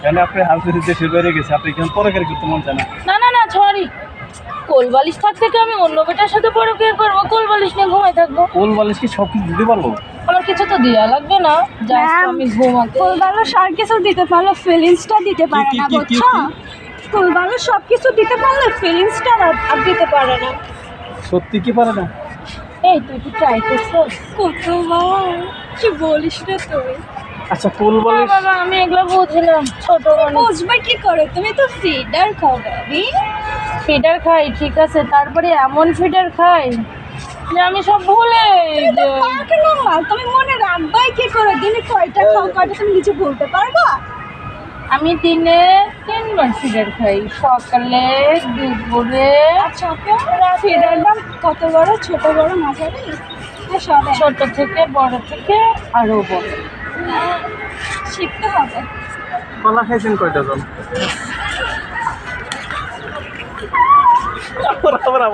কেন আপনি হাউসে দেশের বাইরে গেছে, আপনি কেমন পরকের করতে মন চায় না? না না না সরি, কোলবালিশ থাক থেকে আমি অন্য বেটার সাথে পরে বিয়ে করবো, কোলবালিশ নিয়ে ঘুমাই থাকবো। কোল বালিশ কি সব কিছু দিতে পারবো? আমার কিছু তো দেওয়া লাগবে না, জাস্ট ম্যাম, আমি ঘুমাতে। ফুলবালো সব কিছু দিতে পারলে ফিলিংসটা দিতে পারে কি, না, কি, কি, বুঝছো? কি? ফুলবালো সব কিছু দিতে পারলে ফিলিংসটা আর দিতে পারে না। সত্যি কি পারে না? এই তুই কি ট্রাই করছিস? কতবার কি বলিস রে তুই? আচ্ছা কোল না বালিশ বাবা, আমি এগুলো বুঝলাম, ছোট মানুষ। বুঝবে কি করে? তুমি তো ফিডার খাও বেবি। ফিডার খাই ঠিক আছে, তারপরে এমন ফিডার খাই যে আমি সব ভুলে তুমি মনে রাখবাই কি করে? দিনে কয়টা খাও, কয়টা তুমি কিছু বলতে পারবা? আমি দিনে 3বার ফিডার খাই, সকালে, দুপুরে, আচ্ছা ফিডার দাম কত বড়? ছোট বড় মাঝারি? সব এক? ছোট থেকে বড় থেকে আরো বড়। শিখতে হবে। কলা খাইছেন কয়টা জন? আবার